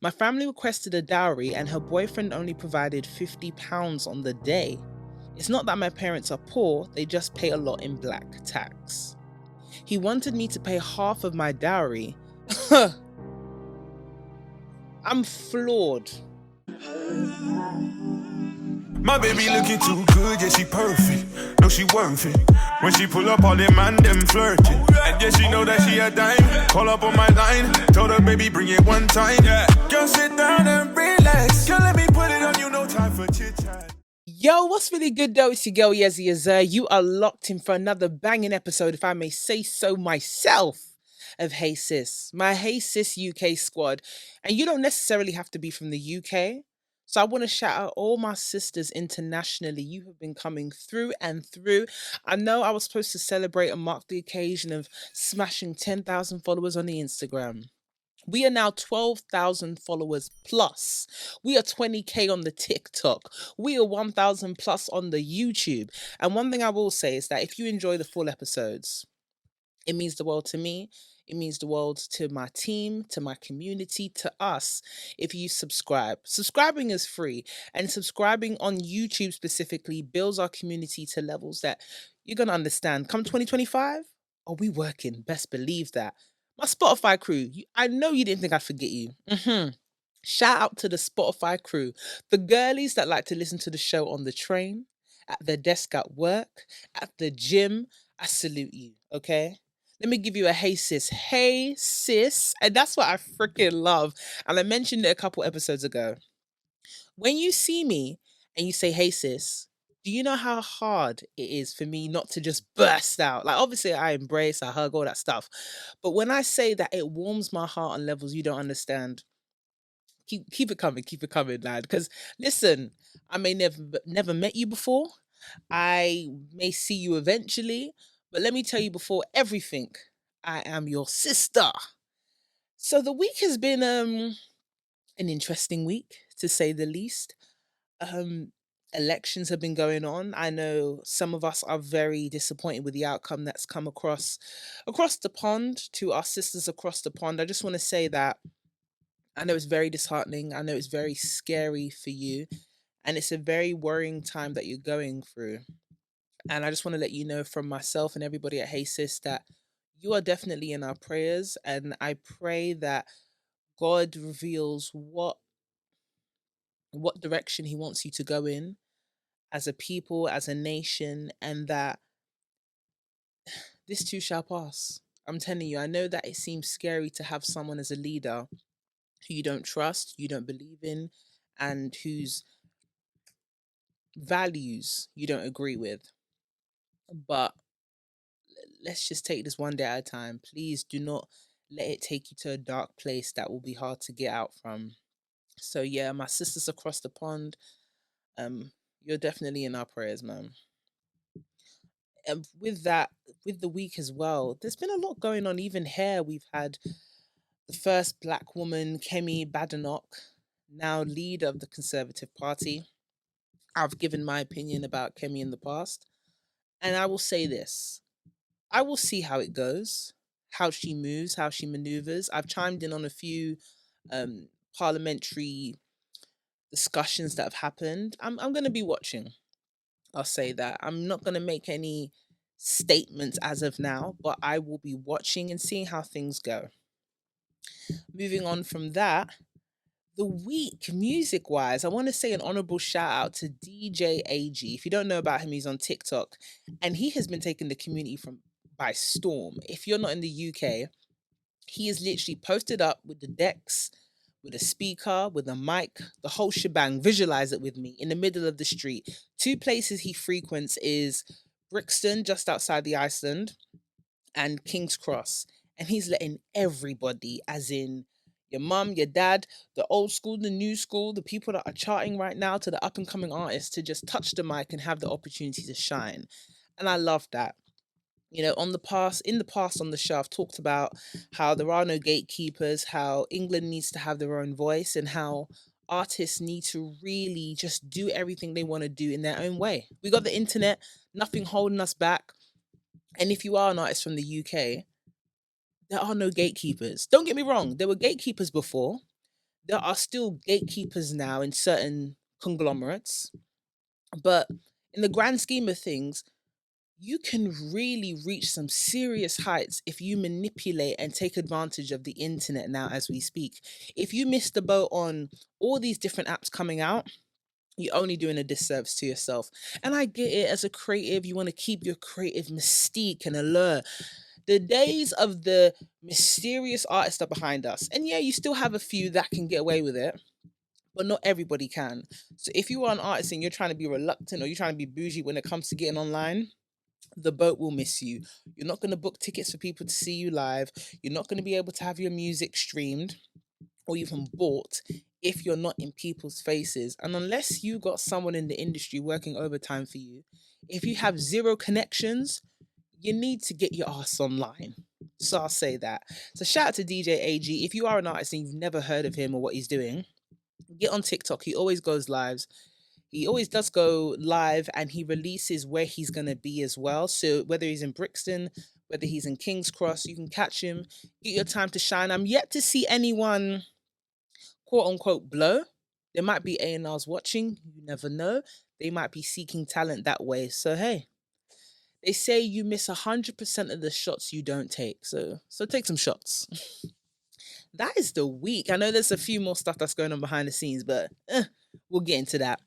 My family requested a dowry and her boyfriend only provided £50 on the day. It's not that my parents are poor, they just pay a lot in black tax. He wanted me to pay half of my dowry. I'm floored. My baby looking too good, yeah, she perfect. No, she worth it. When she pull up, all them man, them flirting. And yeah, she know that she a dime. Call up on my line, told her, baby, bring it one time. Yeah, girl, sit down and relax. Girl, let me put it on you, no time for chit chat. Yo, what's really good though? It's your girl Yezzir. You are locked in for another banging episode, if I may say so myself, of Hey Sis, my Hey Sis UK squad. And you don't necessarily have to be from the UK. So I want to shout out all my sisters internationally. You have been coming through and through. I know I was supposed to celebrate and mark the occasion of smashing 10,000 followers on the Instagram. We are now 12,000 followers plus. We are 20K on the TikTok. We are 1,000 plus on the YouTube. And one thing I will say is that if you enjoy the full episodes, it means the world to me. It means the world to my team, to my community, to us. If you subscribe, subscribing is free, and subscribing on YouTube specifically builds our community to levels that you're going to understand. Come 2025, are we working? Best believe that. My Spotify crew, I know you didn't think I'd forget you. Shout out to the Spotify crew, the girlies that like to listen to the show on the train, at their desk at work, at the gym. I salute you, okay? Let me give you a hey sis. Hey sis. And that's what I freaking love. And I mentioned it a couple episodes ago. When you see me and you say hey sis, do you know how hard it is for me not to just burst out? Like, obviously, I embrace, I hug, all that stuff. But when I say that it warms my heart on levels you don't understand, keep it coming, lad. Because listen, I may never met you before. I may see you eventually, but let me tell you before everything, I am your sister. So the week has been an interesting week to say the least. Um Elections have been going on. I know some of us are very disappointed with the outcome that's come across the pond to our sisters across the pond. I just want to say that I know it's very disheartening. I know it's very scary for you. And it's a very worrying time that you're going through. And I just want to let you know from myself and everybody at Hey Sis that you are definitely in our prayers. And I pray that God reveals what direction He wants you to go in as a people, as a nation, and that this too shall pass. I'm telling you, I know that it seems scary to have someone as a leader who you don't trust, you don't believe in, and whose values you don't agree with. But let's just take this one day at a time. Please do not let it take you to a dark place that will be hard to get out from. So yeah, my sisters across the pond, um, you're definitely in our prayers, man. And with that, with the week as well, there's been a lot going on. Even here, we've had the first black woman, Kemi Badenoch, now leader of the Conservative Party. I've given my opinion about Kemi in the past, and I will say this: I will see how it goes, how she moves, how she maneuvers. I've chimed in on a few parliamentary discussions that have happened. I'm going to be watching. I'll say that. I'm not going to make any statements as of now, but I will be watching and seeing how things go. Moving on from that, the week music wise, I want to say an honorable shout out to DJ AG. If you don't know about him, he's on TikTok and he has been taking the community from by storm. If you're not in the UK, he is literally posted up with the decks, with a speaker, with a mic, the whole shebang. Visualize it with me in the middle of the street. Two places he frequents is Brixton, just outside the Iceland, and King's Cross. And he's letting everybody, as in your mum, your dad, the old school, the new school, the people that are charting right now, to the up and coming artists, to just touch the mic and have the opportunity to shine. And I love that. You know, in the past on the show, I've talked about how there are no gatekeepers, how England needs to have their own voice, and how artists need to really just do everything they want to do in their own way. We got the internet, nothing holding us back. And if you are an artist from the UK, there are no gatekeepers. Don't get me wrong, there were gatekeepers before. There are still gatekeepers now in certain conglomerates, but in the grand scheme of things, you can really reach some serious heights if you manipulate and take advantage of the internet now as we speak. If you miss the boat on all these different apps coming out, you're only doing a disservice to yourself. And I get it, as a creative, you want to keep your creative mystique and allure. The days of the mysterious artists are behind us. And yeah, you still have a few that can get away with it, but not everybody can. So if you are an artist and you're trying to be reluctant or you're trying to be bougie when it comes to getting online, the boat will miss you. You're not going to book tickets for people to see you live. You're not going to be able to have your music streamed or even bought if you're not in people's faces. And unless you got someone in the industry working overtime for you, if you have zero connections, you need to get your ass online. So I'll say that. So shout out to DJ AG. If you are an artist and you've never heard of him or what he's doing, get on TikTok. He always goes lives. He always does go live and he releases where he's going to be as well. So whether he's in Brixton, whether he's in King's Cross, you can catch him. Get your time to shine. I'm yet to see anyone quote unquote blow. There might be A&Rs watching. You never know. They might be seeking talent that way. So hey, they say you miss 100% of the shots you don't take. So take some shots. That is the week. I know there's a few more stuff that's going on behind the scenes, but we'll get into that.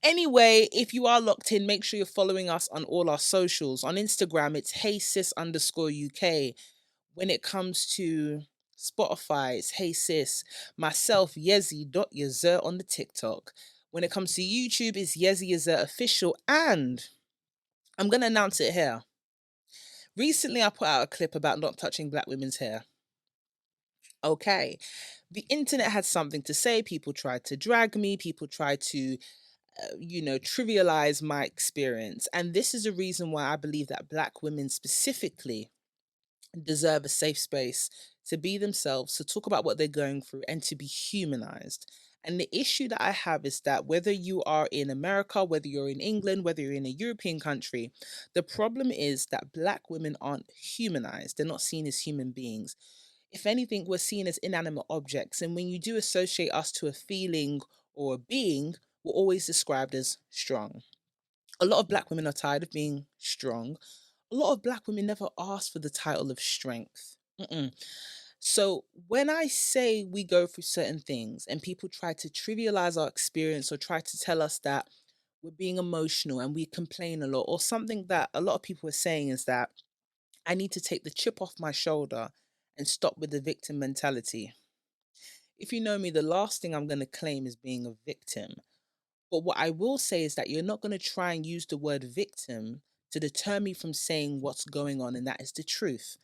Anyway, if you are locked in, make sure you're following us on all our socials. On Instagram, it's HeySisUK. When it comes to Spotify, it's Hey Sis. Myself, Yezzi.Yezzir on the TikTok. When it comes to YouTube, it's Yezzi Yezzir Official. And I'm going to announce it here. Recently, I put out a clip about not touching black women's hair. Okay. The internet had something to say. People tried to drag me. People tried to trivialize my experience. And this is a reason why I believe that black women specifically deserve a safe space to be themselves, to talk about what they're going through, and to be humanized. And the issue that I have is that whether you are in America, whether you're in England, whether you're in a European country, the problem is that black women aren't humanized. They're not seen as human beings. If anything, we're seen as inanimate objects. And when you do associate us to a feeling or a being, we're always described as strong. A lot of black women are tired of being strong. A lot of black women never asked for the title of strength. Mm-mm. So when I say we go through certain things and people try to trivialize our experience or try to tell us that we're being emotional and we complain a lot, or something that a lot of people are saying is that I need to take the chip off my shoulder and stop with the victim mentality. If you know me, the last thing I'm going to claim is being a victim. But what I will say is that you're not going to try and use the word victim to deter me from saying what's going on, and that is the truth.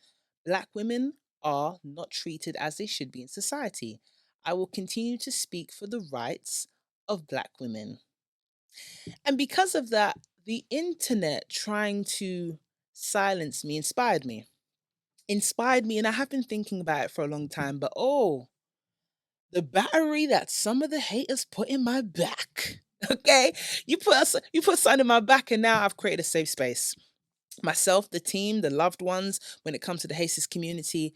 Black women are not treated as they should be in society. I will continue to speak for the rights of black women. And because of that, the internet trying to silence me inspired me. Inspired me, and I have been thinking about it for a long time, but oh, the battery that some of the haters put in my back. Okay, you put something in my back, and now I've created a safe space. Myself, the team, the loved ones. When it comes to the Hey Sis community,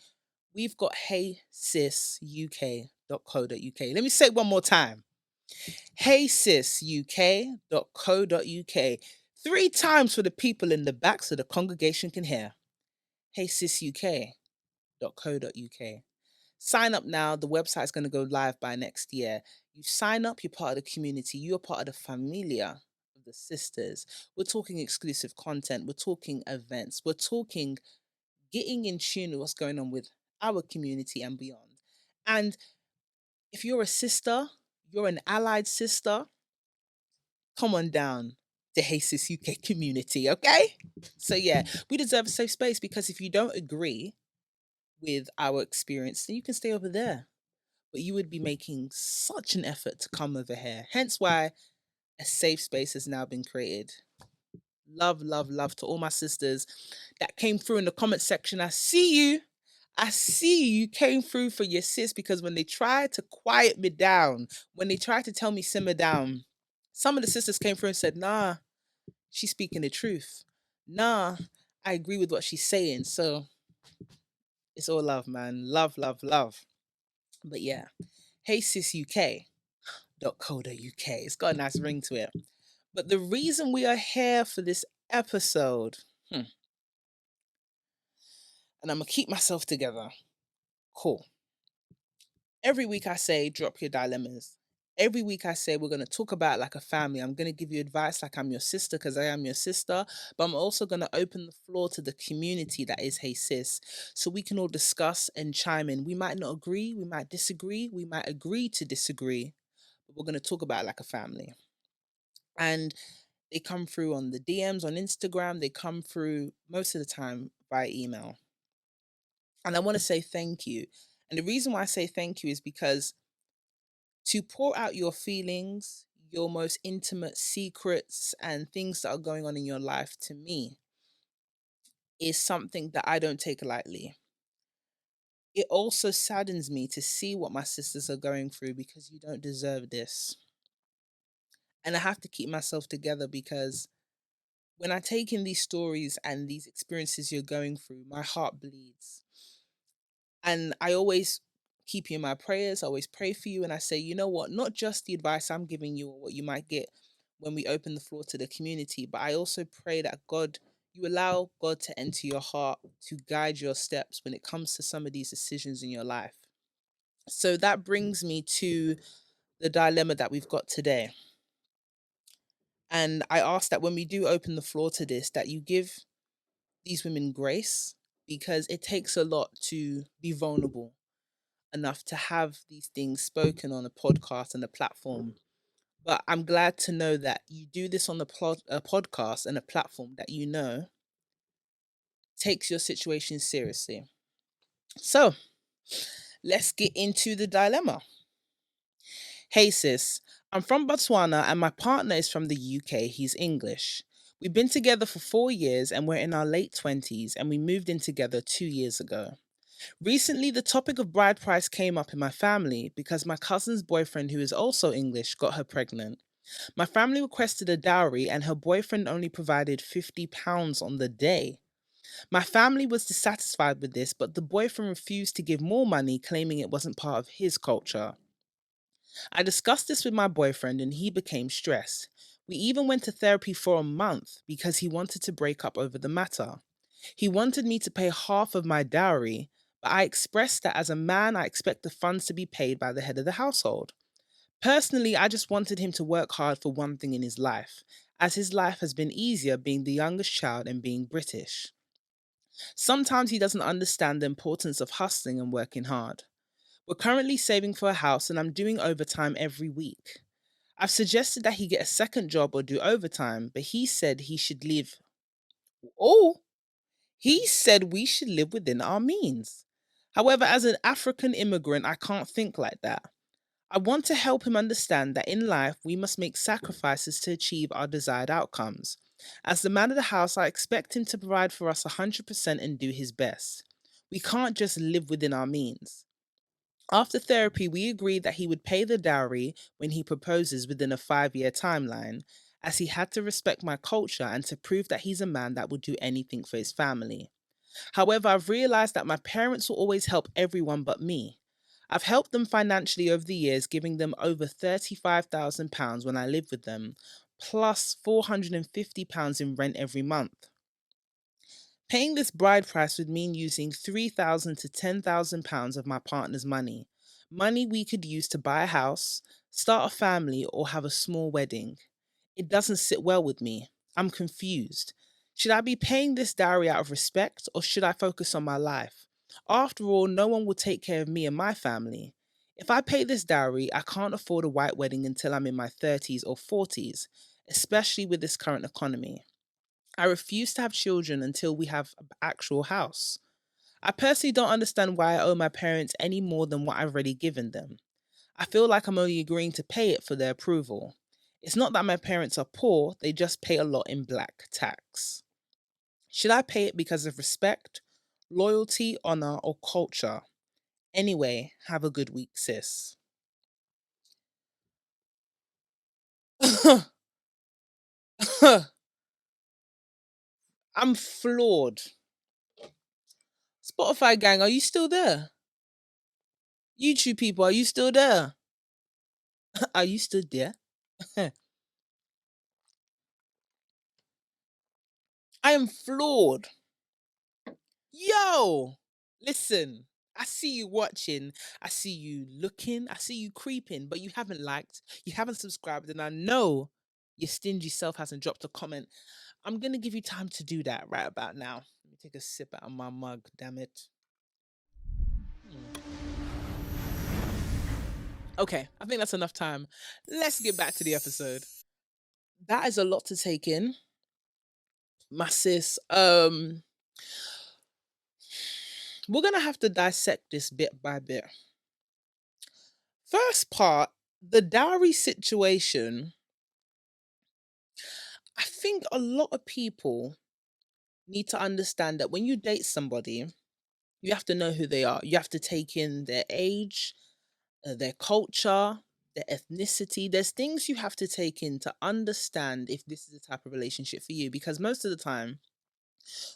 we've got heysisuk.co.uk. Let me say it one more time. heysisuk.co.uk. 3 times for the people in the back so the congregation can hear. heysisuk.co.uk. Sign up now. The website is going to go live by next year. You sign up, you're part of the community, you're part of the familia of the sisters. We're talking exclusive content, we're talking events, we're talking getting in tune with what's going on with our community and beyond. And if you're a sister, you're an allied sister, come on down to Hey Sis UK community, okay? So yeah, we deserve a safe space, because if you don't agree with our experience, then you can stay over there. But you would be making such an effort to come over here. Hence why a safe space has now been created. Love, love, love to all my sisters that came through in the comment section. I see you. I see you came through for your sis, because when they tried to quiet me down, when they tried to tell me simmer down, some of the sisters came through and said, nah, she's speaking the truth. Nah, I agree with what she's saying. So it's all love, man. Love, love, love. But yeah, heartfelt.co.uk. It's got a nice ring to it. But the reason we are here for this episode, and I'm going to keep myself together. Cool. Every week I say, drop your dilemmas. Every week I say, we're going to talk about like a family. I'm going to give you advice like I'm your sister because I am your sister. But I'm also going to open the floor to the community that is Hey Sis. So we can all discuss and chime in. We might not agree. We might disagree. We might agree to disagree. But we're going to talk about it like a family. And they come through on the DMs on Instagram. They come through most of the time via email. And I want to say thank you. And the reason why I say thank you is because to pour out your feelings, your most intimate secrets, and things that are going on in your life to me is something that I don't take lightly. It also saddens me to see what my sisters are going through because you don't deserve this. And I have to keep myself together because when I take in these stories and these experiences you're going through, my heart bleeds. And I always keep you in my prayers. I always pray for you. And I say, you know what? Not just the advice I'm giving you or what you might get when we open the floor to the community, but I also pray that you allow God to enter your heart to guide your steps when it comes to some of these decisions in your life. So that brings me to the dilemma that we've got today. And I ask that when we do open the floor to this, that you give these women grace because it takes a lot to be vulnerable enough to have these things spoken on a podcast and a platform. But I'm glad to know that you do this on a podcast and a platform that you know takes your situation seriously. So let's get into the dilemma. Hey sis, I'm from Botswana and my partner is from the UK. He's English. We've been together for 4 years and we're in our late 20s and we moved in together 2 years ago. Recently, the topic of bride price came up in my family because my cousin's boyfriend, who is also English, got her pregnant. My family requested a dowry and her boyfriend only provided £50 on the day. My family was dissatisfied with this, but the boyfriend refused to give more money, claiming it wasn't part of his culture. I discussed this with my boyfriend and he became stressed. We even went to therapy for a month because he wanted to break up over the matter. He wanted me to pay half of my dowry, but I expressed that as a man, I expect the funds to be paid by the head of the household. Personally, I just wanted him to work hard for one thing in his life, as his life has been easier being the youngest child and being British. Sometimes he doesn't understand the importance of hustling and working hard. We're currently saving for a house and I'm doing overtime every week. I've suggested that he get a second job or do overtime, but he said he should live. Oh, he said we should live within our means. However, as an African immigrant, I can't think like that. I want to help him understand that in life we must make sacrifices to achieve our desired outcomes. As the man of the house, I expect him to provide for us 100% and do his best. We can't just live within our means. After therapy, we agreed that he would pay the dowry when he proposes within a 5-year timeline, as he had to respect my culture and to prove that he's a man that would do anything for his family. However, I've realized that my parents will always help everyone but me. I've helped them financially over the years, giving them over £35,000 when I lived with them, plus £450 in rent every month. Paying this bride price would mean using £3,000 to £10,000 of my partner's money. Money we could use to buy a house, start a family, or have a small wedding. It doesn't sit well with me. I'm confused. Should I be paying this dowry out of respect or should I focus on my life? After all, no one will take care of me and my family. If I pay this dowry, I can't afford a white wedding until I'm in my 30s or 40s, especially with this current economy. I refuse to have children until we have an actual house. I personally don't understand why I owe my parents any more than what I've already given them. I feel like I'm only agreeing to pay it for their approval. It's not that my parents are poor, they just pay a lot in black tax. Should I pay it because of respect, loyalty, honor, or culture? Anyway, have a good week, sis. I'm floored. Spotify gang, are you still there? YouTube people, are you still there? Are you stood there? I am floored. Yo, listen, I see you watching, I see you looking, I see you creeping, but you haven't liked, you haven't subscribed, and I know your stingy self hasn't dropped a comment. I'm gonna give you time to do that right about now. Let me take a sip out of my mug, damn it. Hmm. Okay, I think that's enough time. Let's get back to the episode. That is a lot to take in, my sis. We're gonna have to dissect this bit by bit. First part, the dowry situation. I think a lot of people need to understand that when you date somebody, you have to know who they are. You have to take in their age, their culture, their ethnicity. There's things you have to take in to understand if this is the type of relationship for you. Because most of the time,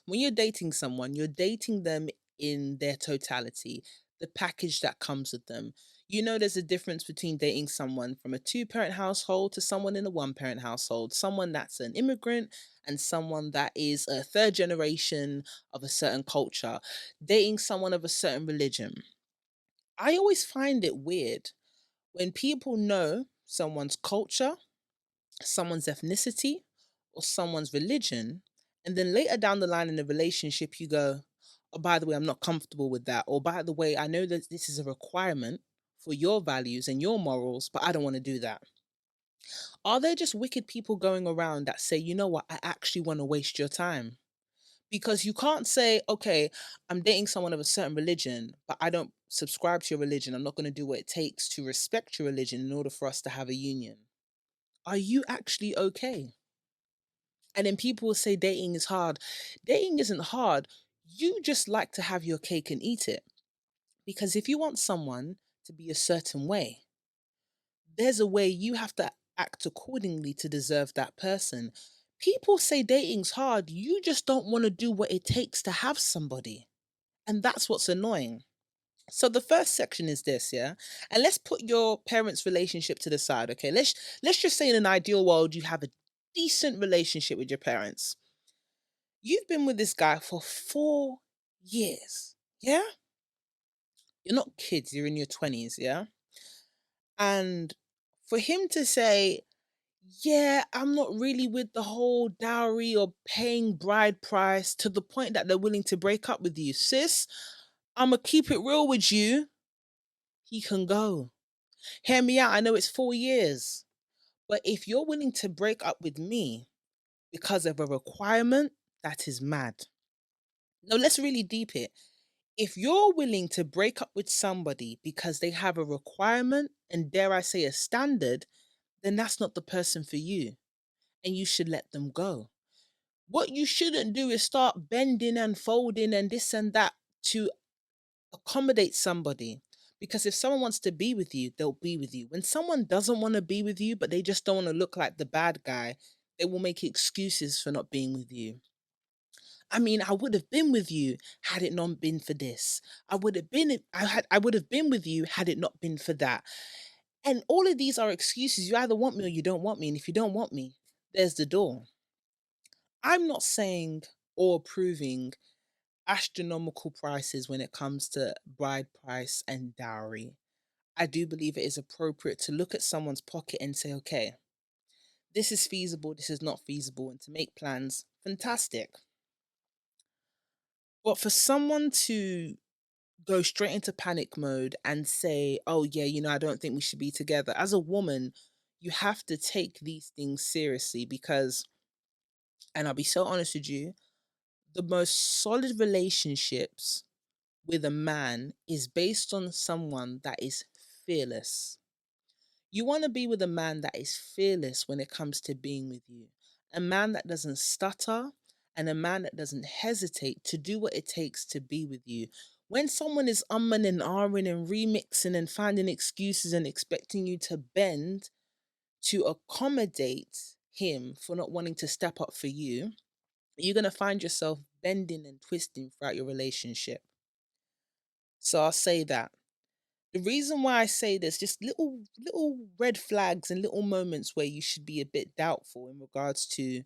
when you're dating someone, you're dating them in their totality, the package that comes with them. You know, there's a difference between dating someone from a two-parent household to someone in a one-parent household, someone that's an immigrant and someone that is a third generation of a certain culture, dating someone of a certain religion. I always find it weird when people know someone's culture, someone's ethnicity, or someone's religion, and then later down the line in the relationship, you go, oh, by the way, I'm not comfortable with that. Or by the way, I know that this is a requirement for your values and your morals, but I don't want to do that. Are there just wicked people going around that say, you know what, I actually want to waste your time? Because you can't say, okay, I'm dating someone of a certain religion, but I don't subscribe to your religion. I'm not going to do what it takes to respect your religion in order for us to have a union. Are you actually okay? And then people will say dating is hard. Dating isn't hard. You just like to have your cake and eat it. Because if you want someone to be a certain way, there's a way you have to act accordingly to deserve that person. People say dating's hard. You just don't want to do what it takes to have somebody. And that's what's annoying. So the first section is this, yeah? And let's put your parents' relationship to the side, okay? Let's just say in an ideal world you have a decent relationship with your parents. You've been with this guy for 4 years. Yeah? You're not kids, you're in your 20s, yeah? And for him to say, yeah, I'm not really with the whole dowry or paying bride price to the point that they're willing to break up with you, sis, I'm gonna keep it real with you. He can go. Hear me out. I know it's 4 years, but if you're willing to break up with me because of a requirement, that is mad. No, let's really deep it. If you're willing to break up with somebody because they have a requirement and dare I say a standard, then that's not the person for you and you should let them go. What you shouldn't do is start bending and folding and this and that to accommodate somebody. Because if someone wants to be with you, they'll be with you. When someone doesn't want to be with you, but they just don't want to look like the bad guy, they will make excuses for not being with you. I mean, I would have been with you had it not been for this. I would have been with you had it not been for that. And all of these are excuses. You either want me or you don't want me. And if you don't want me, there's the door. I'm not saying or approving astronomical prices when it comes to bride price and dowry. I do believe it is appropriate to look at someone's pocket and say, okay, this is feasible, this is not feasible, and to make plans. Fantastic. But for someone to go straight into panic mode and say, oh, yeah, I don't think we should be together, as a woman, you have to take these things seriously because, and I'll be so honest with you, the most solid relationships with a man is based on someone that is fearless. You want to be with a man that is fearless when it comes to being with you. A man that doesn't stutter and a man that doesn't hesitate to do what it takes to be with you. When someone is umming and ahhing and remixing and finding excuses and expecting you to bend to accommodate him for not wanting to step up for you, you're going to find yourself bending and twisting throughout your relationship. So I'll say that. The reason why I say this, just little red flags and little moments where you should be a bit doubtful in regards to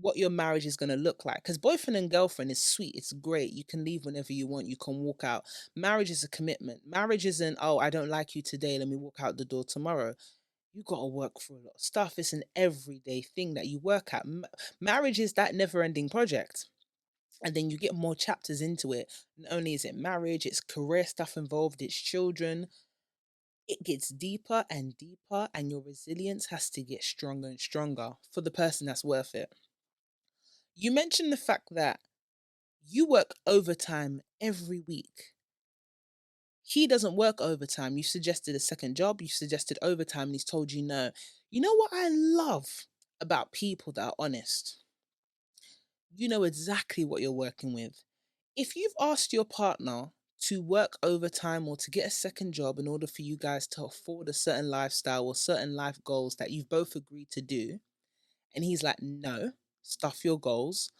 what your marriage is going to look like. Because boyfriend and girlfriend is sweet, it's great. You can leave whenever you want, you can walk out. Marriage is a commitment. Marriage isn't, oh, I don't like you today, let me walk out the door tomorrow. You got to work for a lot of stuff. It's an everyday thing that you work at. Marriage is that never ending project. And then you get more chapters into it. Not only is it marriage, it's career stuff involved, it's children. It gets deeper and deeper, and your resilience has to get stronger and stronger for the person that's worth it. You mentioned the fact that you work overtime every week. He doesn't work overtime. You suggested a second job, you suggested overtime, and he's told you no. You know what I love about people that are honest? You know exactly what you're working with. If you've asked your partner to work overtime or to get a second job in order for you guys to afford a certain lifestyle or certain life goals that you've both agreed to do, and he's like, no, stuff your goals,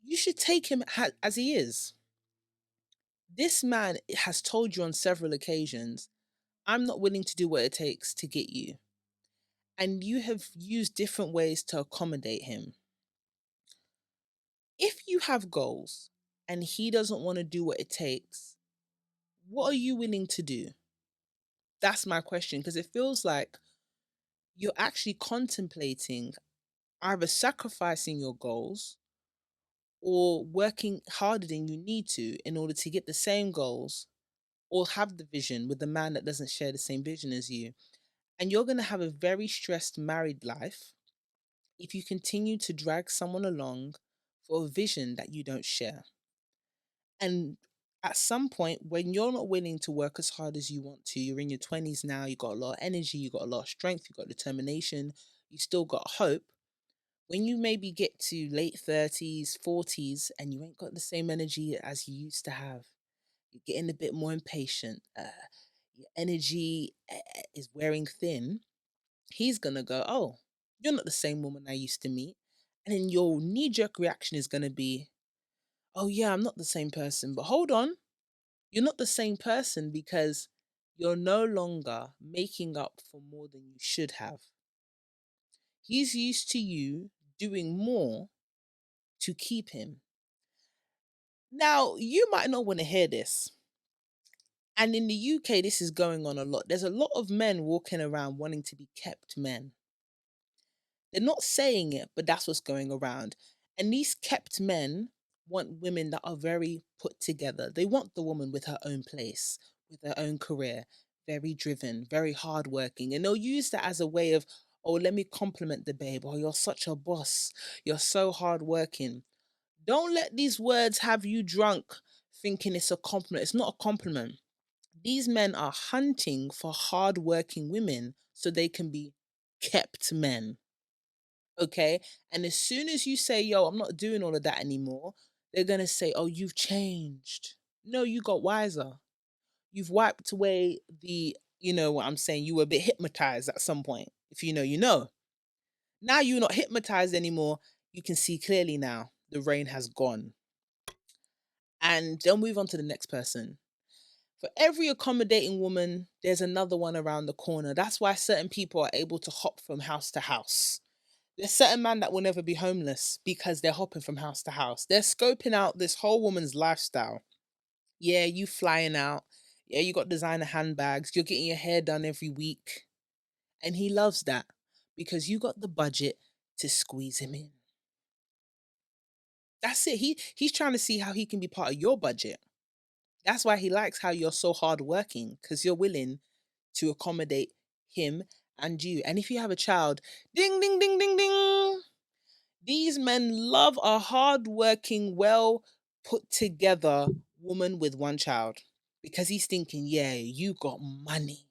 you should take him as he is. This man has told you on several occasions, I'm not willing to do what it takes to get you. And you have used different ways to accommodate him. If you have goals and he doesn't want to do what it takes, what are you willing to do? That's my question, because it feels like you're actually contemplating either sacrificing your goals or working harder than you need to in order to get the same goals or have the vision with the man that doesn't share the same vision as you. And you're going to have a very stressed married life if you continue to drag someone along for a vision that you don't share. And at some point, when you're not willing to work as hard as you want to, you're in your 20s now, you got a lot of energy, you got a lot of strength, you got determination, you still got hope. When you maybe get to late 30s, 40s, and you ain't got the same energy as you used to have, you're getting a bit more impatient, your energy is wearing thin, he's gonna go, oh, you're not the same woman I used to meet. And then your knee jerk reaction is gonna be, oh, yeah, I'm not the same person. But hold on, you're not the same person because you're no longer making up for more than you should have. He's used to you doing more to keep him. Now, you might not want to hear this. And in the UK, this is going on a lot. There's a lot of men walking around wanting to be kept men. They're not saying it, but that's what's going around. And these kept men want women that are very put together. They want the woman with her own place, with her own career, very driven, very hardworking. And they'll use that as a way of, oh, let me compliment the babe. Oh, you're such a boss. You're so hardworking. Don't let these words have you drunk thinking it's a compliment. It's not a compliment. These men are hunting for hardworking women so they can be kept men. Okay. And as soon as you say, yo, I'm not doing all of that anymore, they're going to say, oh, you've changed. No, you got wiser. You've wiped away the, you know what I'm saying? You were a bit hypnotized at some point. If you know, you know. Now you're not hypnotized anymore. You can see clearly now. The rain has gone. And they'll move on to the next person. For every accommodating woman, there's another one around the corner. That's why certain people are able to hop from house to house. There's certain men that will never be homeless because they're hopping from house to house. They're scoping out this whole woman's lifestyle. Yeah, you flying out. Yeah, you got designer handbags. You're getting your hair done every week. And he loves that because you got the budget to squeeze him in. That's it. He's trying to see how he can be part of your budget. That's why he likes how you're so hardworking because you're willing to accommodate him and you. And if you have a child, ding, ding, ding, ding, ding. These men love a hardworking, well put together woman with one child because he's thinking, yeah, you got money.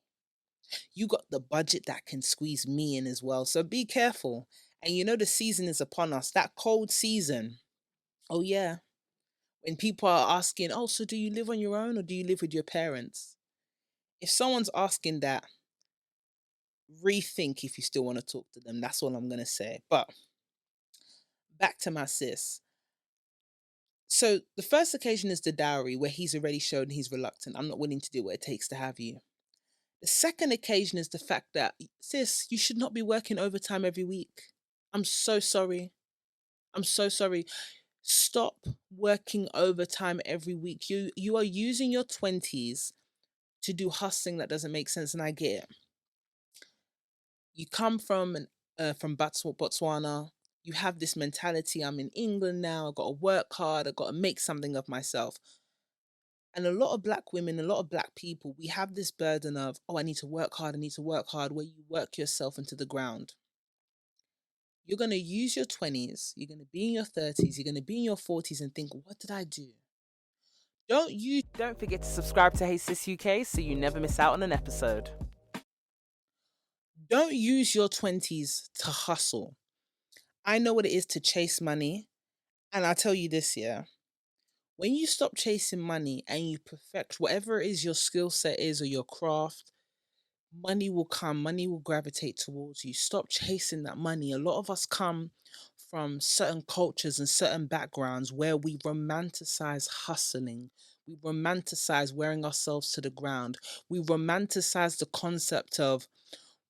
You got the budget that can squeeze me in as well. So be careful. And you know, the season is upon us, that cold season. Oh, yeah. When people are asking, oh, so do you live on your own or do you live with your parents? If someone's asking that, rethink if you still want to talk to them. That's all I'm going to say. But back to my sis. So the first occasion is the dowry, where he's already shown he's reluctant. I'm not willing to do what it takes to have you. The second occasion is the fact that, sis, you should not be working overtime every week. I'm so sorry. I'm so sorry. Stop working overtime every week. You are using your 20s to do hustling that doesn't make sense, and I get it. You come from Botswana. You have this mentality. I'm in England now. I've got to work hard. I've got to make something of myself. And a lot of black women, a lot of black people, we have this burden of, oh, I need to work hard. I need to work hard, where you work yourself into the ground. You're going to use your 20s. You're going to be in your 30s. You're going to be in your 40s and think, what did I do? Don't forget to subscribe to Hey Sis UK so you never miss out on an episode. Don't use your 20s to hustle. I know what it is to chase money. And I'll tell you this, yeah. When you stop chasing money and you perfect whatever it is your skill set is or your craft, money will come, money will gravitate towards you. Stop chasing that money. A lot of us come from certain cultures and certain backgrounds where we romanticize hustling. We romanticize wearing ourselves to the ground. We romanticize the concept of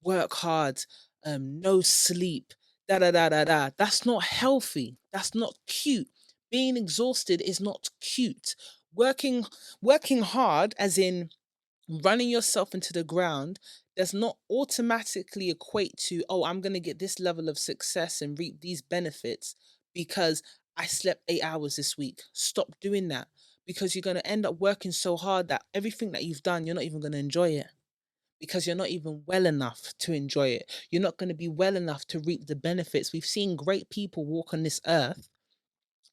work hard, no sleep, da da da da da. That's not healthy. That's not cute. Being exhausted is not cute. Working working hard, as in running yourself into the ground, does not automatically equate to, oh, I'm going to get this level of success and reap these benefits because I slept 8 hours this week. Stop doing that, because you're going to end up working so hard that everything that you've done, you're not even going to enjoy it, because you're not even well enough to enjoy it. You're not going to be well enough to reap the benefits. We've seen great people walk on this earth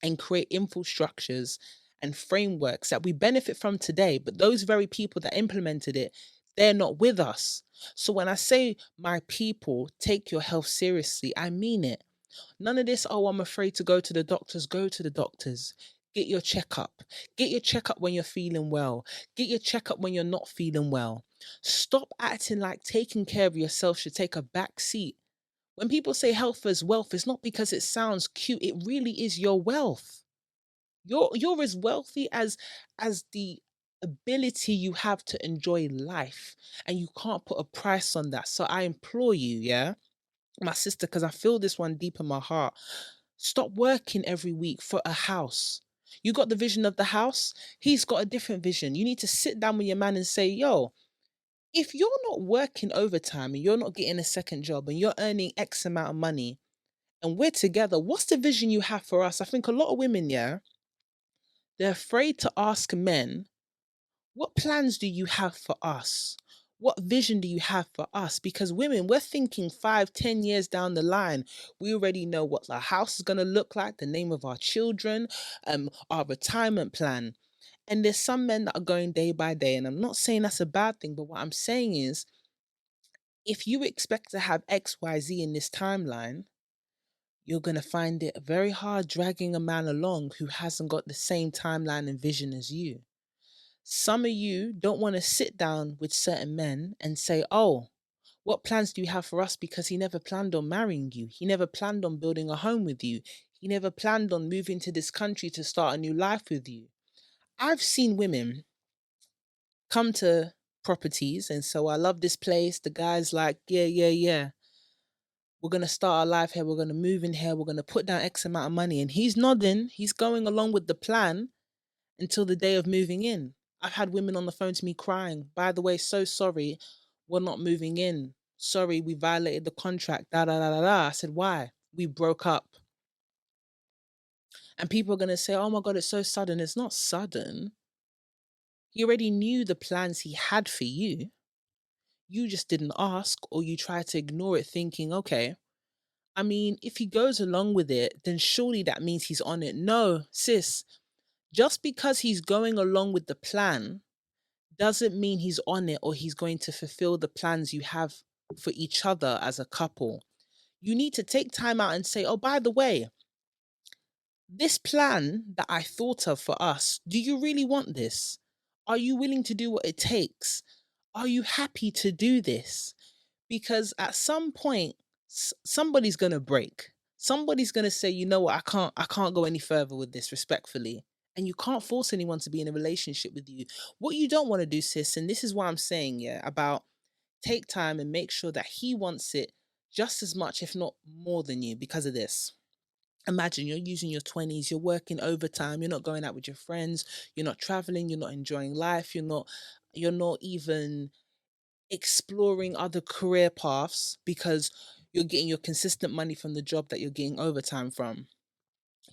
and create infrastructures and frameworks that we benefit from today, but those very people that implemented it, they're not with us. So when I say, my people, take your health seriously, I mean it. None of this, oh, I'm afraid to go to the doctors. Go to the doctors. Get your checkup. Get your checkup when you're feeling well. Get your checkup when you're not feeling well. Stop acting like taking care of yourself should take a back seat. When people say health is wealth, it's not because it sounds cute. It really is your wealth. You're as wealthy as the ability you have to enjoy life. And you can't put a price on that. So I implore you, yeah, my sister, because I feel this one deep in my heart. Stop working every week for a house. You got the vision of the house, he's got a different vision. You need to sit down with your man and say, yo, if you're not working overtime and you're not getting a second job and you're earning X amount of money and we're together, what's the vision you have for us? I think a lot of women, yeah, they're afraid to ask men, what plans do you have for us? What vision do you have for us? Because women, we're thinking 5, 10 years down the line. We already know what the house is going to look like, the name of our children, our retirement plan. And there's some men that are going day by day. And I'm not saying that's a bad thing, but what I'm saying is, if you expect to have XYZ in this timeline, you're going to find it very hard dragging a man along who hasn't got the same timeline and vision as you. Some of you don't want to sit down with certain men and say, oh, what plans do you have for us? Because he never planned on marrying you. He never planned on building a home with you. He never planned on moving to this country to start a new life with you. I've seen women come to properties and so, I love this place. The guy's like, yeah, yeah, yeah. We're going to start our life here. We're going to move in here. We're going to put down X amount of money. And he's nodding. He's going along with the plan until the day of moving in. I've had women on the phone to me crying, by the way, so sorry, we're not moving in. Sorry, we violated the contract. Da da da da da. I said, why? We broke up. And people are going to say, oh my God, it's so sudden. It's not sudden. He already knew the plans he had for you. You just didn't ask, or you tried to ignore it thinking, okay, I mean, if he goes along with it, then surely that means he's on it. No, sis, just because he's going along with the plan doesn't mean he's on it or he's going to fulfill the plans you have for each other as a couple. You need to take time out and say, oh, by the way, this plan that I thought of for us, do you really want this? Are you willing to do what it takes? Are you happy to do this? Because at some point, somebody's going to break. Somebody's going to say, you know what, I can't go any further with this, respectfully. And you can't force anyone to be in a relationship with you. What you don't want to do, sis, and this is what I'm saying, yeah, about take time and make sure that he wants it just as much, if not more than you, because of this. Imagine you're using your 20s, you're working overtime, you're not going out with your friends, you're not traveling, you're not enjoying life, you're not even exploring other career paths because you're getting your consistent money from the job that you're getting overtime from.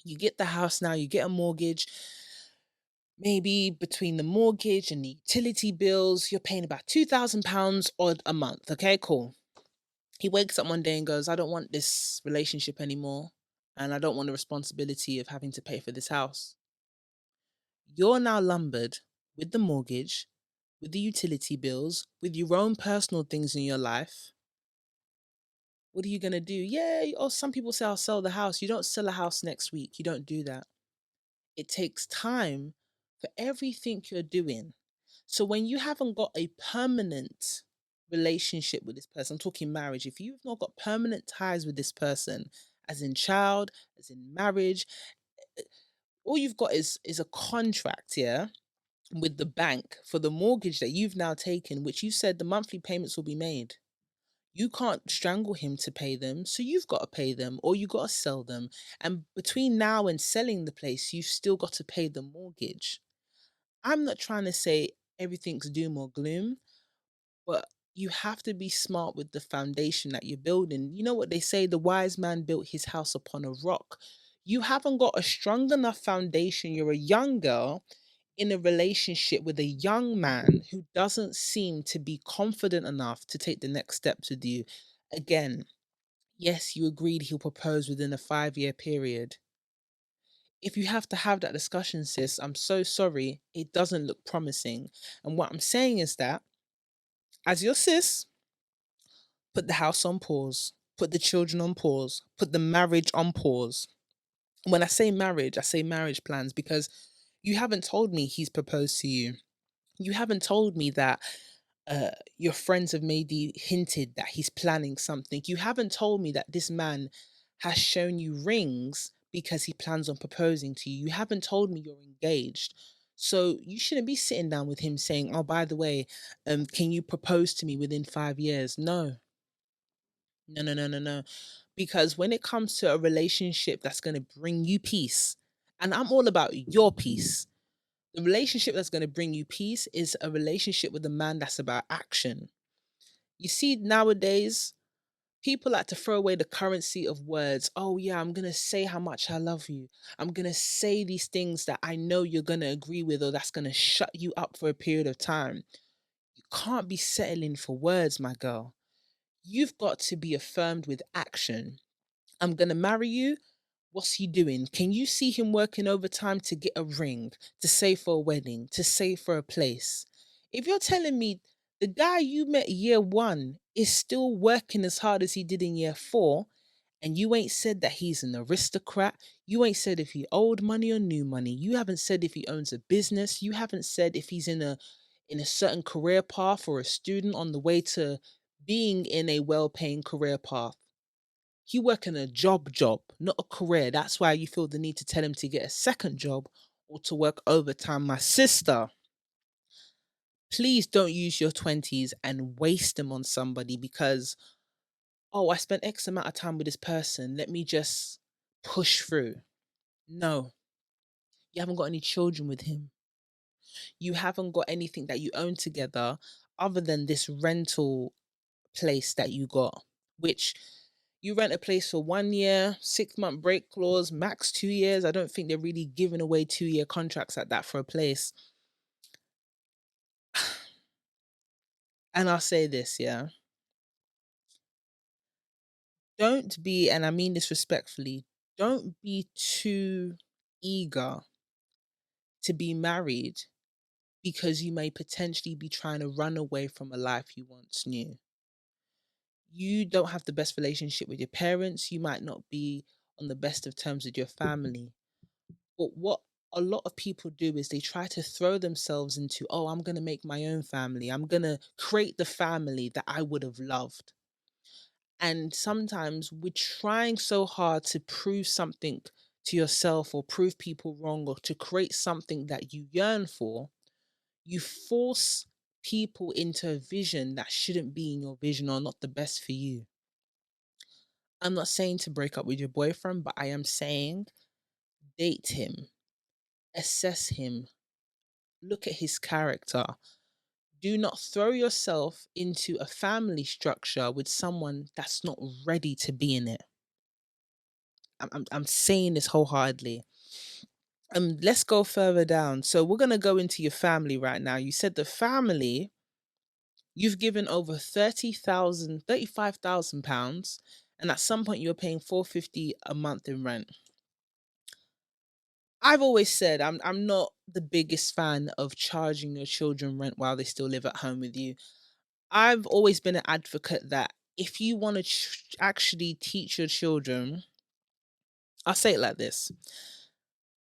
You get the house now, you get a mortgage. Maybe between the mortgage and the utility bills, you're paying about £2,000 odd a month. Okay, cool. He wakes up one day and goes, I don't want this relationship anymore. And I don't want the responsibility of having to pay for this house. You're now lumbered with the mortgage, with the utility bills, with your own personal things in your life. What are you going to do? Yeah, or some people say, I'll sell the house. You don't sell a house next week. You don't do that. It takes time for everything you're doing. So when you haven't got a permanent relationship with this person, I'm talking marriage, if you've not got permanent ties with this person, as in child, as in marriage, all you've got is a contract, yeah, with the bank for the mortgage that you've now taken, which you said the monthly payments will be made. You can't strangle him to pay them, so you've got to pay them or you got to sell them. And between now and selling the place, you've still got to pay the mortgage. I'm not trying to say everything's doom or gloom, but you have to be smart with the foundation that you're building. You know what they say, the wise man built his house upon a rock. You haven't got a strong enough foundation. You're a young girl in a relationship with a young man who doesn't seem to be confident enough to take the next steps with you. Again, yes, you agreed he'll propose within a 5-year period. If you have to have that discussion, sis, I'm so sorry. It doesn't look promising. And what I'm saying is that, as your sis, put the house on pause, put the children on pause, put the marriage on pause. When I say marriage plans because you haven't told me he's proposed to you. You haven't told me that your friends have maybe hinted that he's planning something. You haven't told me that this man has shown you rings because he plans on proposing to you. You haven't told me you're engaged. So you shouldn't be sitting down with him saying, "Oh, by the way, can you propose to me within 5 years?" No, no, no, no, no, no. Because when it comes to a relationship that's going to bring you peace, and I'm all about your peace, the relationship that's going to bring you peace is a relationship with a man that's about action. You see, nowadays, people like to throw away the currency of words. Oh, yeah, I'm going to say how much I love you. I'm going to say these things that I know you're going to agree with or that's going to shut you up for a period of time. You can't be settling for words, my girl. You've got to be affirmed with action. I'm going to marry you. What's he doing? Can you see him working overtime to get a ring, to save for a wedding, to save for a place? If you're telling me the guy you met year one is still working as hard as he did in year four, and you ain't said that he's an aristocrat, you ain't said if he owed money or new money, you haven't said if he owns a business, you haven't said if he's in a certain career path or a student on the way to being in a well-paying career path. He work in a job, not a career. That's why you feel the need to tell him to get a second job or to work overtime. My sister, please don't use your 20s and waste them on somebody because, oh, I spent X amount of time with this person. Let me just push through. No, you haven't got any children with him. You haven't got anything that you own together other than this rental place that you got, which you rent a place for 1 year, 6 month break clause, max 2 years. I don't think they're really giving away 2 year contracts like that for a place. And I'll say this, yeah. Don't be, and I mean this respectfully, don't be too eager to be married because you may potentially be trying to run away from a life you once knew. You don't have the best relationship with your parents. You might not be on the best of terms with your family. But what a lot of people do is they try to throw themselves into, oh, I'm going to make my own family. I'm going to create the family that I would have loved. And sometimes we're trying so hard to prove something to yourself or prove people wrong or to create something that you yearn for, you force people into a vision that shouldn't be in your vision or not the best for you. I'm not saying to break up with your boyfriend, but I am saying date him, assess him, look at his character. Do not throw yourself into a family structure with someone that's not ready to be in it. I'm saying this wholeheartedly. Let's go further down. So we're gonna go into your family right now. You said the family, you've given over 35,000 pounds, and at some point you were paying 450 a month in rent. I've always said I'm not the biggest fan of charging your children rent while they still live at home with you. I've always been an advocate that if you want to actually teach your children, I'll say it like this.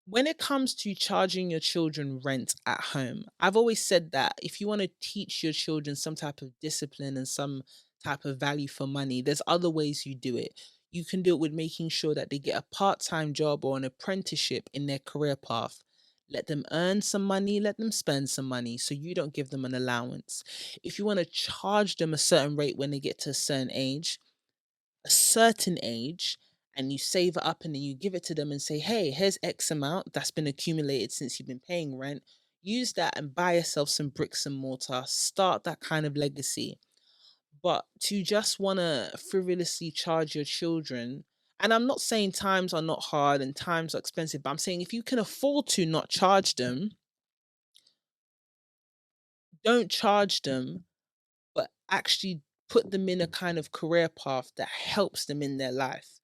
When it comes to charging your children rent at home, I've always said that if you want to teach your children some type of discipline and some type of value for money, there's other ways you do it. You can do it with making sure that they get a part time job or an apprenticeship in their career path. Let them earn some money, let them spend some money so you don't give them an allowance. If you want to charge them a certain rate when they get to a certain age, and you save it up and then you give it to them and say, hey, here's X amount that's been accumulated since you've been paying rent. Use that and buy yourself some bricks and mortar. Start that kind of legacy. But to just want to frivolously charge your children, and I'm not saying times are not hard and times are expensive, but I'm saying if you can afford to not charge them, don't charge them, but actually put them in a kind of career path that helps them in their life.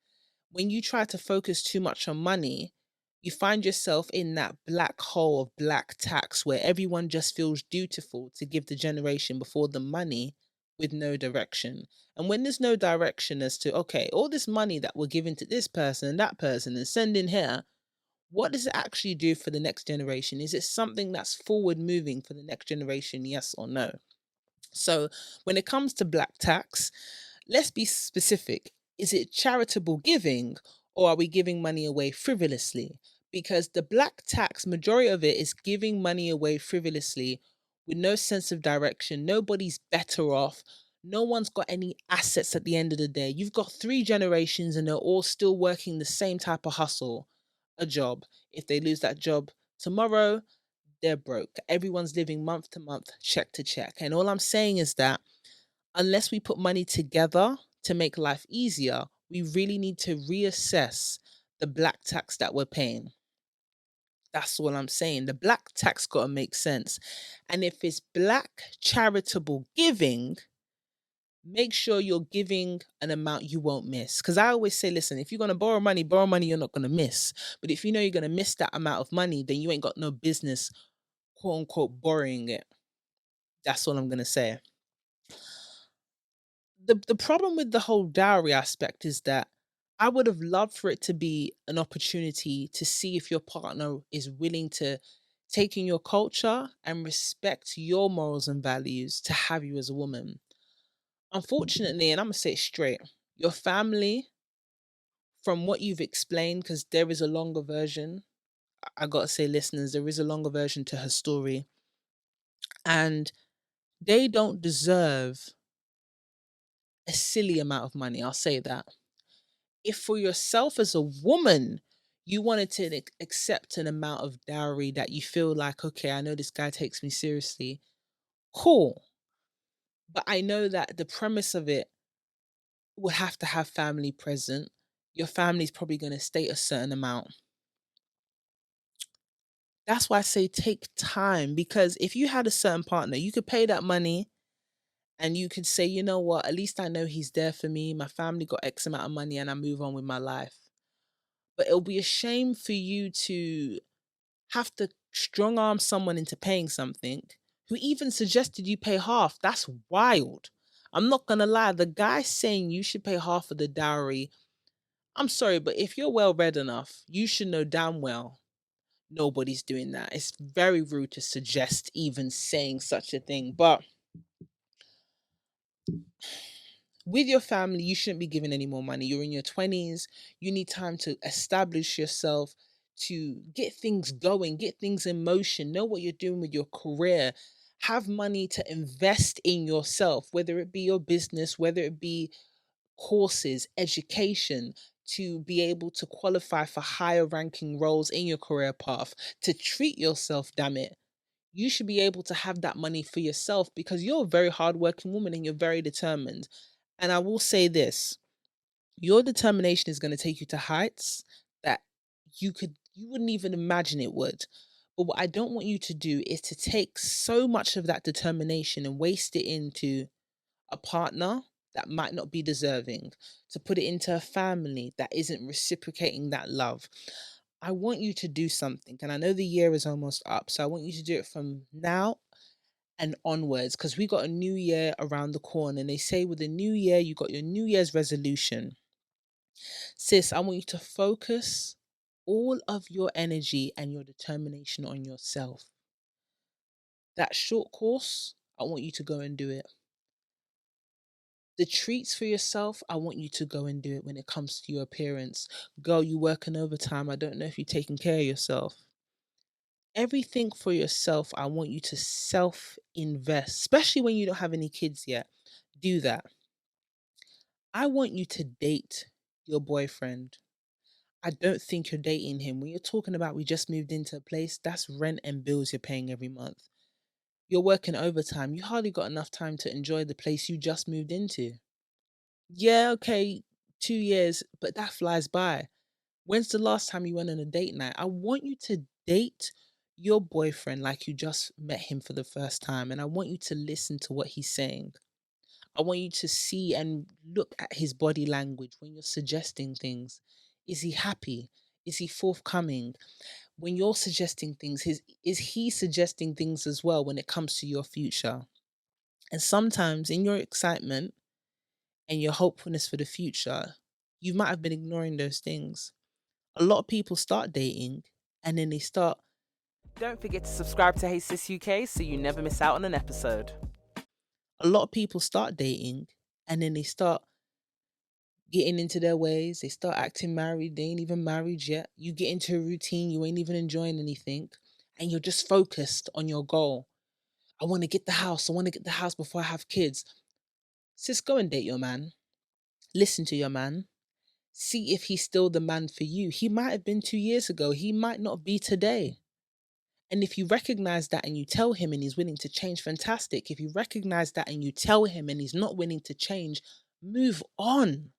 When you try to focus too much on money, you find yourself in that black hole of black tax where everyone just feels dutiful to give the generation before the money with no direction. And when there's no direction as to, okay, all this money that we're giving to this person and that person and sending here, what does it actually do for the next generation? Is it something that's forward moving for the next generation? Yes or no? So when it comes to black tax, let's be specific. Is it charitable giving or are we giving money away frivolously? Because the black tax, majority of it is giving money away frivolously with no sense of direction. Nobody's better off. No one's got any assets at the end of the day. You've got three generations and they're all still working the same type of hustle, a job. If they lose that job tomorrow, they're broke. Everyone's living month to month, check to check. And all I'm saying is that unless we put money together to make life easier, we really need to reassess the black tax that we're paying. That's all I'm saying. The black tax got to make sense. And if it's black charitable giving, make sure you're giving an amount you won't miss. Because I always say, listen, if you're going to borrow money you're not going to miss. But if you know you're going to miss that amount of money, then you ain't got no business, quote unquote, borrowing it. That's all I'm going to say. The problem with the whole dowry aspect is that I would have loved for it to be an opportunity to see if your partner is willing to take in your culture and respect your morals and values to have you as a woman. Unfortunately, and I'm gonna say it straight, your family, from what you've explained, because there is a longer version. I gotta say, listeners, there is a longer version to her story, and they don't deserve a silly amount of money. I'll say that. If for yourself as a woman, you wanted to accept an amount of dowry that you feel like, okay, I know this guy takes me seriously, cool. But I know that the premise of it will have to have family present. Your family's probably going to state a certain amount. That's why I say take time, because if you had a certain partner, you could pay that money and you could say, you know what, at least I know he's there for me. My family got X amount of money and I move on with my life. But it'll be a shame for you to have to strong arm someone into paying something who even suggested you pay half. That's wild. I'm not gonna lie, the guy saying you should pay half of the dowry, I'm sorry, but if you're well read enough, you should know damn well nobody's doing that. It's very rude to suggest even saying such a thing. But With your family, you shouldn't be giving any more money. You're in your 20s. You need time to establish yourself, to get things going, get things in motion, know what you're doing with your career. Have money to invest in yourself, whether it be your business, whether it be courses, education, to be able to qualify for higher ranking roles in your career path, to treat yourself, damn it. You should be able to have that money for yourself because you're a very hardworking woman and you're very determined. And I will say this, your determination is going to take you to heights that you wouldn't even imagine it would. But what I don't want you to do is to take so much of that determination and waste it into a partner that might not be deserving, to put it into a family that isn't reciprocating that love. I want you to do something. And I know the year is almost up. So I want you to do it from now and onwards because we got a new year around the corner. And they say with the new year, you got your New Year's resolution. Sis, I want you to focus all of your energy and your determination on yourself. That short course, I want you to go and do it. The treats for yourself, I want you to go and do it when it comes to your appearance. Girl, you working overtime. I don't know if you're taking care of yourself. Everything for yourself, I want you to self invest, especially when you don't have any kids yet. Do that. I want you to date your boyfriend. I don't think you're dating him. When you're talking about we just moved into a place, that's rent and bills you're paying every month. You're working overtime. You hardly got enough time to enjoy the place you just moved into. Yeah, okay, 2 years, but that flies by. When's the last time you went on a date night? I want you to date your boyfriend like you just met him for the first time. And I want you to listen to what he's saying. I want you to see and look at his body language when you're suggesting things. Is he happy? Is he forthcoming? When you're suggesting things, is he suggesting things as well when it comes to your future? And sometimes in your excitement and your hopefulness for the future, you might have been ignoring those things. A lot of people start dating and then they start. Don't forget to subscribe to Hey Sis UK so you never miss out on an episode. A lot of people start dating and then they start getting into their ways. They start acting married. They ain't even married yet. You get into a routine. You ain't even enjoying anything. And you're just focused on your goal. I want to get the house. I want to get the house before I have kids. Sis, go and date your man. Listen to your man. See if he's still the man for you. He might have been 2 years ago. He might not be today. And if you recognize that and you tell him and he's willing to change, fantastic. If you recognize that and you tell him and he's not willing to change, move on.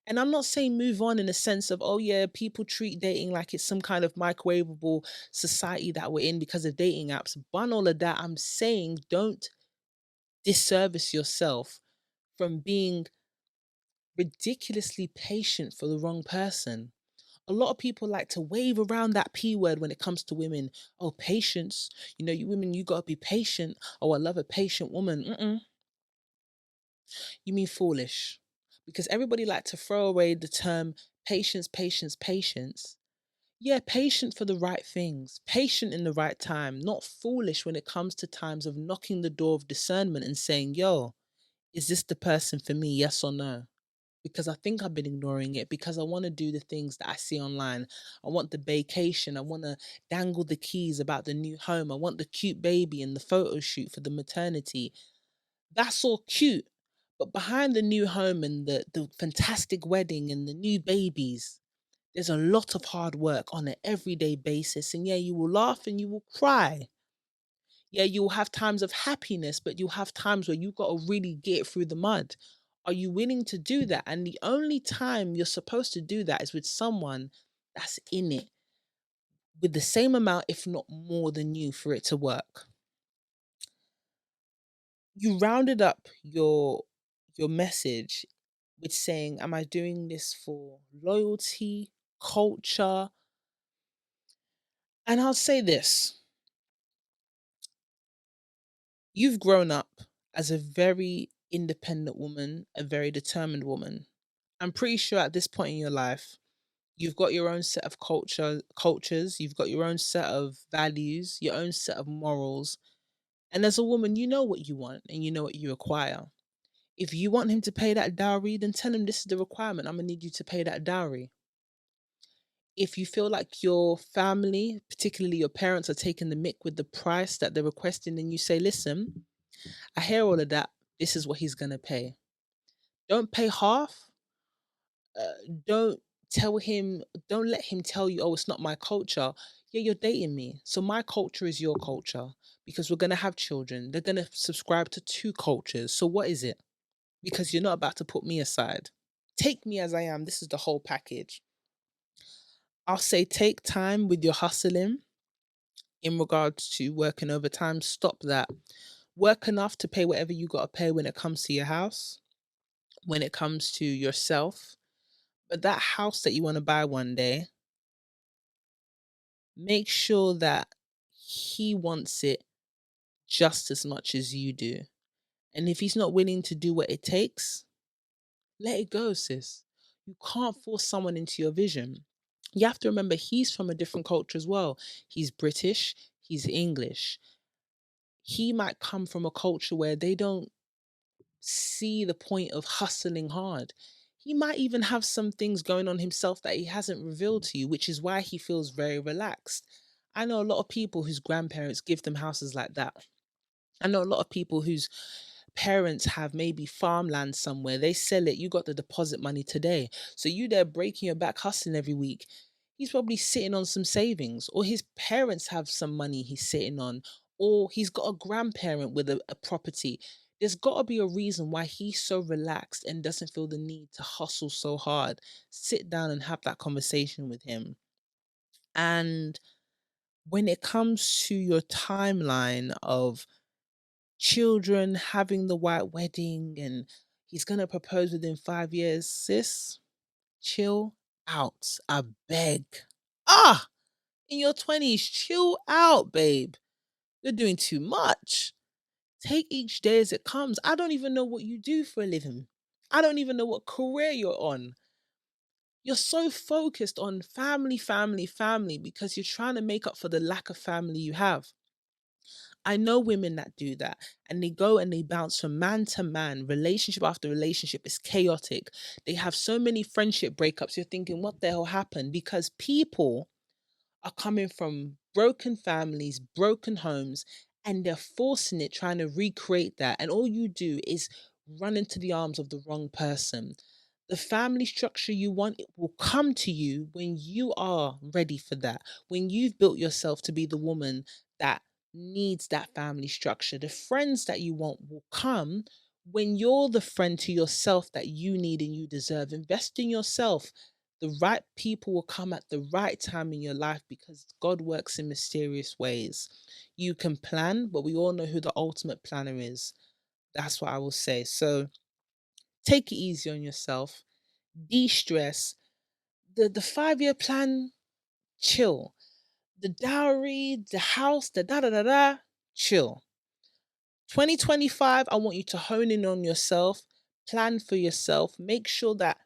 And I'm not saying move on in the sense of, oh yeah, people treat dating like it's some kind of microwavable society that we're in because of dating apps. Bun all of that. I'm saying don't disservice yourself from being ridiculously patient for the wrong person. A lot of people like to wave around that P word when it comes to women. Oh, patience. You know, you women, you got to be patient. Oh, I love a patient woman. You mean foolish. Because everybody like to throw away the term patience, patience, patience. Yeah, patient for the right things, patient in the right time, not foolish when it comes to times of knocking the door of discernment and saying, yo, is this the person for me? Yes or no? Because I think I've been ignoring it because I want to do the things that I see online. I want the vacation. I want to dangle the keys about the new home. I want the cute baby and the photo shoot for the maternity. That's all cute. But behind the new home and the fantastic wedding and the new babies, there's a lot of hard work on an everyday basis. And yeah, you will laugh and you will cry. Yeah, you'll have times of happiness, but you'll have times where you got to really get through the mud. Are you willing to do that? And the only time you're supposed to do that is with someone that's in it with the same amount, if not more than you, for it to work. You rounded up your message with saying, am I doing this for loyalty, culture? And I'll say this. You've grown up as a very independent woman, a very determined woman. I'm pretty sure at this point in your life, you've got your own set of cultures, you've got your own set of values, your own set of morals. And as a woman, you know what you want and you know what you require. If you want him to pay that dowry, then tell him this is the requirement. I'm gonna need you to pay that dowry. If you feel like your family, particularly your parents, are taking the mick with the price that they're requesting, then you say, listen, I hear all of that. This is what he's gonna pay. Don't pay half. Don't tell him, don't let him tell you, oh, it's not my culture. Yeah, you're dating me. So my culture is your culture because we're gonna have children. They're gonna subscribe to two cultures. So what is it? Because you're not about to put me aside. Take me as I am. This is the whole package. I'll say take time with your hustling in regards to working overtime. Stop that. Work enough to pay whatever you got to pay when it comes to your house, when it comes to yourself. But that house that you want to buy one day, make sure that he wants it just as much as you do. And if he's not willing to do what it takes, let it go, sis. You can't force someone into your vision. You have to remember he's from a different culture as well. He's British, he's English. He might come from a culture where they don't see the point of hustling hard. He might even have some things going on himself that he hasn't revealed to you, which is why he feels very relaxed. I know a lot of people whose grandparents give them houses like that. I know a lot of people whose parents have maybe farmland somewhere. They sell it. You got the deposit money today. So you there breaking your back hustling every week. He's probably sitting on some savings, or his parents have some money he's sitting on, or he's got a grandparent with a property. There's got to be a reason why he's so relaxed and doesn't feel the need to hustle so hard. Sit down and have that conversation with him. And when it comes to your timeline of children, having the white wedding, and he's going to propose within 5 years, sis, chill out. I beg. Ah, in your 20s, chill out, babe. You're doing too much. Take each day as it comes. I don't even know what you do for a living. I don't even know what career you're on. You're so focused on family, family, family because you're trying to make up for the lack of family you have. I know women that do that and they go and they bounce from man to man, relationship after relationship. It's chaotic. They have so many friendship breakups. You're thinking, what the hell happened? Because people are coming from broken families, broken homes, and they're forcing it, trying to recreate that. And all you do is run into the arms of the wrong person. The family structure you want, it will come to you when you are ready for that, when you've built yourself to be the woman that needs that family structure. The friends that you want will come when you're the friend to yourself that you need and you deserve. Invest in yourself. The right people will come at the right time in your life because God works in mysterious ways. You can plan, but we all know who the ultimate planner is. That's what I will say. So take it easy on yourself, de-stress. The 5 year plan, chill. The dowry, the house, the da da da da, chill. 2025, I want you to hone in on yourself, plan for yourself, make sure that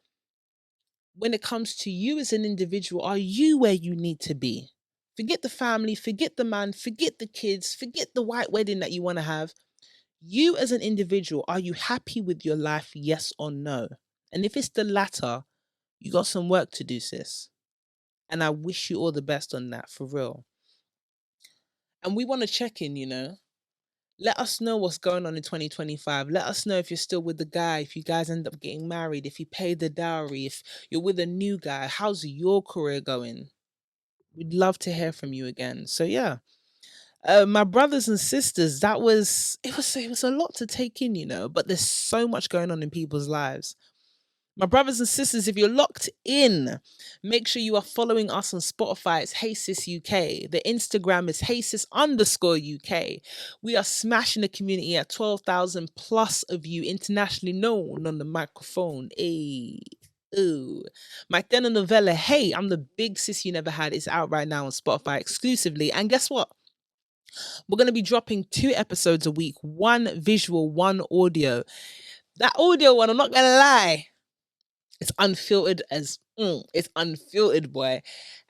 when it comes to you as an individual, are you where you need to be? Forget the family, forget the man, forget the kids, forget the white wedding that you want to have. You as an individual, are you happy with your life? Yes or no? And if it's the latter, you got some work to do, sis. And I wish you all the best on that, for real. And we want to check in, Let us know what's going on in 2025. Let us know if you're still with the guy, if you guys end up getting married, if you pay the dowry, if you're with a new guy. How's your career going? We'd love to hear from you again. So yeah, my brothers and sisters, it was a lot to take in, but there's so much going on in people's lives. My brothers and sisters, if you're locked in, make sure you are following us on Spotify. It's HeySisUK. The Instagram is HeySis_UK. We are smashing the community at 12,000 plus of you internationally known on the microphone. Hey. Ooh. My telenovela, Hey, I'm the Big Sis You Never Had, is out right now on Spotify exclusively. And guess what? We're going to be dropping 2 episodes a week, 1 visual, 1 audio. That audio one, I'm not going to lie, it's unfiltered it's unfiltered, boy.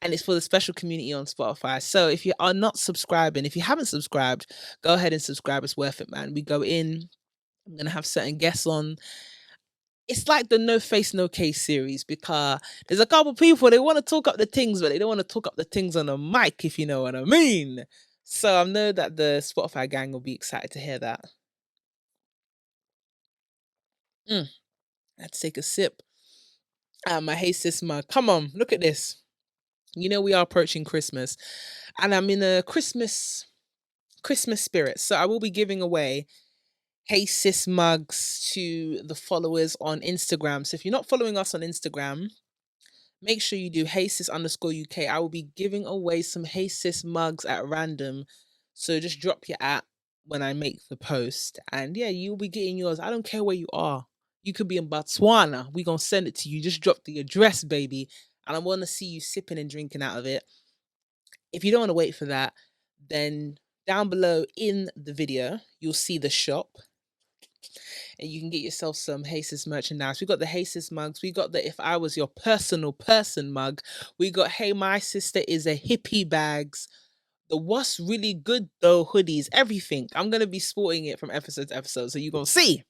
And it's for the special community on Spotify. So if you are not subscribing, if you haven't subscribed, go ahead and subscribe. It's worth it, man. We go in I'm gonna have certain guests on. It's like the no face, no case series because there's a couple people they want to talk up the things, but they don't want to talk up the things on a mic, if you know what I mean. So I know that the Spotify gang will be excited to hear that. Let's take a sip. My Hey Sis mug. Come on, look at this. You know we are approaching Christmas, and I'm in a Christmas spirit. So I will be giving away Hey Sis mugs to the followers on Instagram. So if you're not following us on Instagram, make sure you do Hey Sis _UK. I will be giving away some Hey Sis mugs at random. So just drop your at when I make the post. And yeah, you'll be getting yours. I don't care where you are. You could be in Botswana. We're going to send it to you. Just drop the address, baby. And I want to see you sipping and drinking out of it. If you don't want to wait for that, then down below in the video, you'll see the shop. And you can get yourself some Hey Sis merchandise. We got the Hey Sis mugs. We got the If I Was Your Personal Person mug. We got Hey My Sister Is a Hippie bags. The What's Really Good Though hoodies. Everything. I'm going to be sporting it from episode to episode. So you're going to see.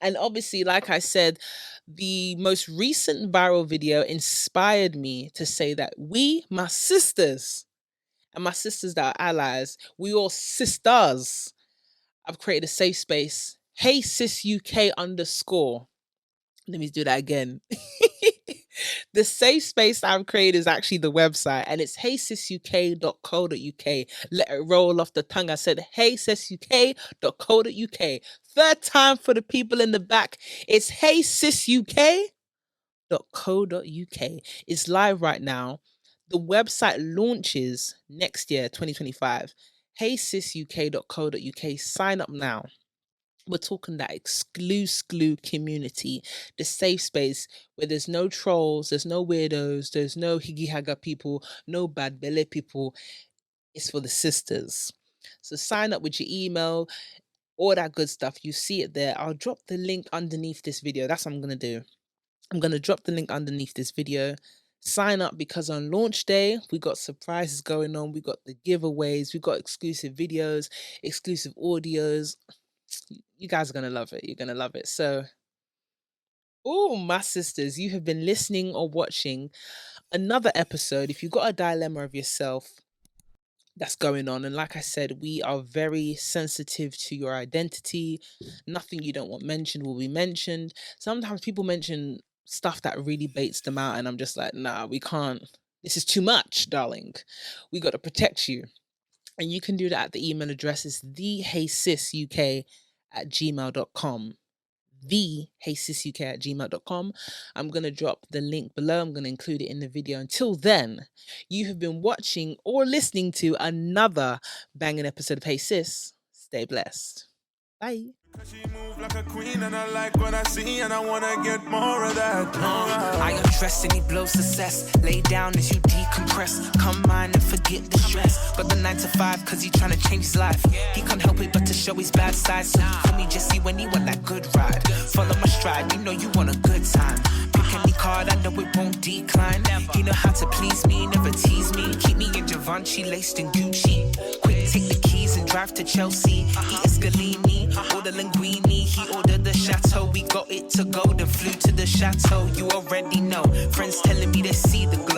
And obviously, like I said, the most recent viral video inspired me to say that we, my sisters, and my sisters that are allies, we all sisters. I've created a safe space. HeySisUK _. Let me do that again. The safe space I've created is actually the website, and it's heysisuk.co.uk. Let it roll off the tongue. I said heysisuk.co.uk. Third time for the people in the back. It's heysisuk.co.uk. It's live right now. The website launches next year, 2025. heysisuk.co.uk. Sign up now. We're talking that exclusive community, the safe space where there's no trolls, there's no weirdos, there's no higgy haga people, no bad belly people. It's for the sisters. So sign up with your email, all that good stuff. You see it there. I'll drop the link underneath this video. That's what I'm going to do. I'm going to drop the link underneath this video. Sign up because on launch day, we got surprises going on. We got the giveaways. We got exclusive videos, exclusive audios. You guys are going to love it. You're going to love it. So, oh, my sisters, you have been listening or watching another episode. If you've got a dilemma of yourself that's going on, and like I said, we are very sensitive to your identity. Nothing you don't want mentioned will be mentioned. Sometimes people mention stuff that really baits them out, and I'm just like, nah, we can't. This is too much, darling. We got to protect you. And you can do that at the email address is TheHeySisUK@gmail.com. TheHeySisUK@gmail.com. I'm going to drop the link below. I'm going to include it in the video. Until then, you have been watching or listening to another banging episode of Hey Sis. Stay blessed. Bye. She move like a queen and I like what I see and I wanna get more of that. I undress and he blows success. Lay down as you decompress. Come mine and forget the stress. Got the 9 to 5 cause he tryna change his life. He can't help it but to show his bad side. So you call me Yezzi when he want that good ride. Follow my stride, you know you want a good time. Pick any card, I know it won't decline. He know how to please me, never tease me. Keep me in Givenchy, laced in Gucci. Quick, take the keys and drive to Chelsea. He is Scalini, order linguine. He ordered the chateau, we got it to go. Then flew to the chateau, you already know. Friends telling me they see the glow.